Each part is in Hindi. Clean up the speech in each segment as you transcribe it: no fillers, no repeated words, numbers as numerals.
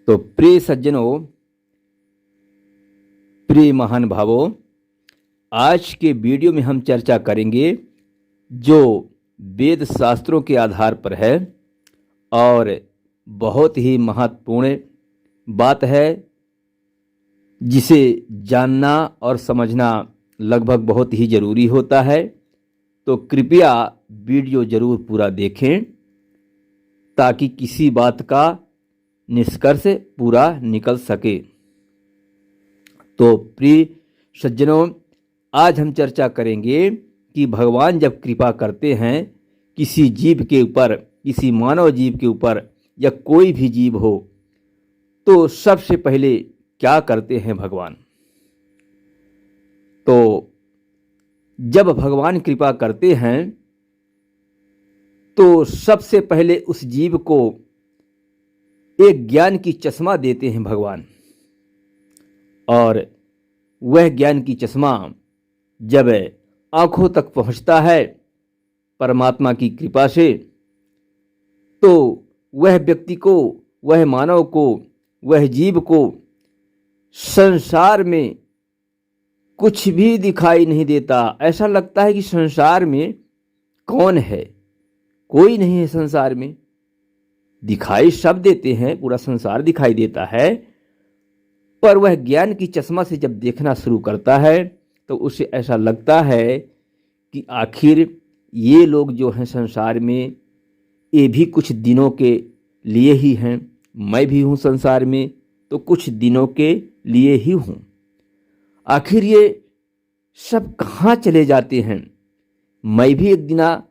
तो प्रिय सज्जनों, प्रिय महान भावों, आज के वीडियो में हम चर्चा करेंगे जो वेद शास्त्रों के आधार पर है और बहुत ही महत्वपूर्ण बात है, जिसे जानना और समझना लगभग बहुत ही ज़रूरी होता है। तो कृपया वीडियो ज़रूर पूरा देखें ताकि किसी बात का निष्कर्ष पूरा निकल सके। तो प्रिय सज्जनों, आज हम चर्चा करेंगे कि भगवान जब कृपा करते हैं किसी जीव के ऊपर, किसी मानव जीव के ऊपर या कोई भी जीव हो, तो सबसे पहले क्या करते हैं भगवान। तो जब भगवान कृपा करते हैं तो सबसे पहले उस जीव को एक ज्ञान की चश्मा देते हैं भगवान, और वह ज्ञान की चश्मा जब आंखों तक पहुंचता है परमात्मा की कृपा से, तो वह व्यक्ति को, वह मानव को, वह जीव को संसार में कुछ भी दिखाई नहीं देता। ऐसा लगता है कि संसार में कौन है, कोई नहीं है संसार में। दिखाई सब देते हैं, पूरा संसार दिखाई देता है, पर वह ज्ञान की चश्मा से जब देखना शुरू करता है तो उसे ऐसा लगता है कि आखिर ये लोग जो हैं संसार में, ये भी कुछ दिनों के लिए ही हैं। मैं भी हूँ संसार में तो कुछ दिनों के लिए ही हूँ। आखिर ये सब कहाँ चले जाते हैं। मैं भी एक दिन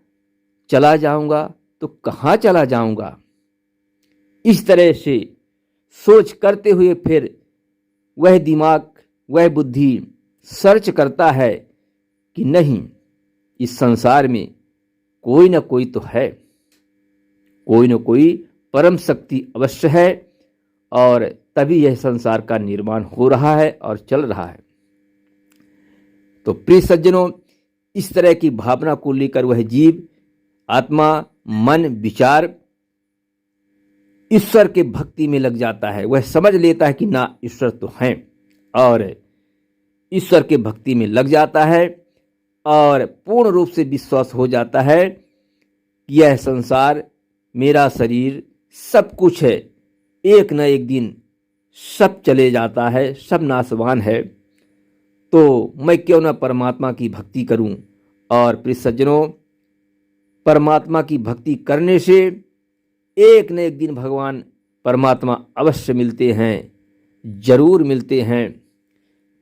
चला जाऊँगा तो कहाँ चला जाऊँगा। इस तरह से सोच करते हुए फिर वह दिमाग, वह बुद्धि सर्च करता है कि नहीं, इस संसार में कोई न कोई तो है, कोई न कोई परम शक्ति अवश्य है, और तभी यह संसार का निर्माण हो रहा है और चल रहा है। तो प्रिय सज्जनों, इस तरह की भावना को लेकर वह जीव, आत्मा, मन, विचार ईश्वर के भक्ति में लग जाता है। वह समझ लेता है कि ना, ईश्वर तो हैं, और ईश्वर के भक्ति में लग जाता है और पूर्ण रूप से विश्वास हो जाता है कि यह संसार, मेरा शरीर, सब कुछ है, एक न एक दिन सब चले जाता है, सब नाशवान है। तो मैं क्यों न परमात्मा की भक्ति करूं। और प्रिय सज्जनों, परमात्मा की भक्ति करने से एक न एक दिन भगवान परमात्मा अवश्य मिलते हैं, जरूर मिलते हैं।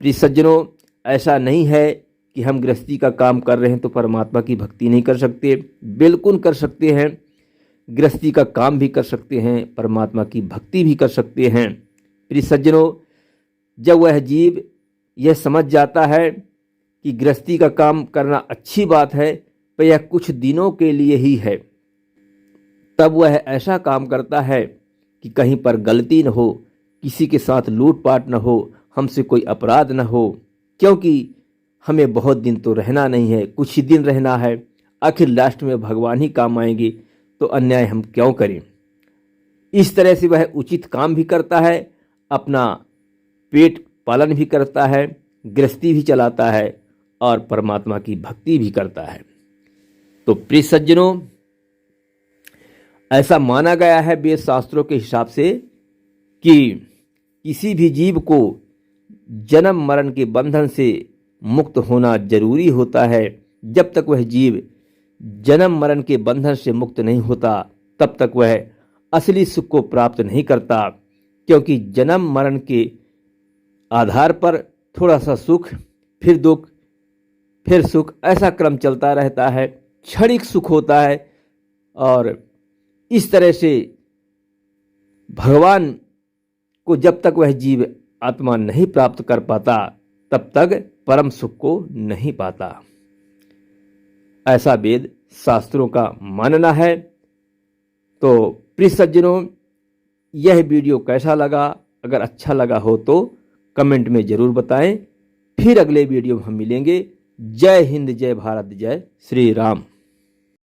प्रिय सज्जनों, ऐसा नहीं है कि हम गृहस्थी का काम कर रहे हैं तो परमात्मा की भक्ति नहीं कर सकते। बिल्कुल कर सकते हैं, गृहस्थी का काम भी कर सकते हैं, परमात्मा की भक्ति भी कर सकते हैं। प्रिय सज्जनों, जब वह जीव यह समझ जाता है कि गृहस्थी का काम करना अच्छी बात है, पर यह कुछ दिनों के लिए ही है, तब वह ऐसा काम करता है कि कहीं पर गलती न हो, किसी के साथ लूटपाट न हो, हमसे कोई अपराध न हो, क्योंकि हमें बहुत दिन तो रहना नहीं है, कुछ ही दिन रहना है। आखिर लास्ट में भगवान ही काम आएंगे, तो अन्याय हम क्यों करें। इस तरह से वह उचित काम भी करता है, अपना पेट पालन भी करता है, गृहस्थी भी चलाता है और परमात्मा की भक्ति भी करता है। तो प्रिय सज्जनों, ऐसा माना गया है वेद शास्त्रों के हिसाब से कि किसी भी जीव को जन्म मरण के बंधन से मुक्त होना जरूरी होता है। जब तक वह जीव जन्म मरण के बंधन से मुक्त नहीं होता, तब तक वह असली सुख को प्राप्त नहीं करता, क्योंकि जन्म मरण के आधार पर थोड़ा सा सुख, फिर दुख, फिर सुख, ऐसा क्रम चलता रहता है। क्षणिक सुख होता है, और इस तरह से भगवान को जब तक वह जीव, आत्मा नहीं प्राप्त कर पाता, तब तक परम सुख को नहीं पाता। ऐसा वेद शास्त्रों का मानना है। तो प्रिय सज्जनों, यह वीडियो कैसा लगा? अगर अच्छा लगा हो तो कमेंट में ज़रूर बताएं। फिर अगले वीडियो में हम मिलेंगे। जय हिंद, जय भारत, जय श्री राम।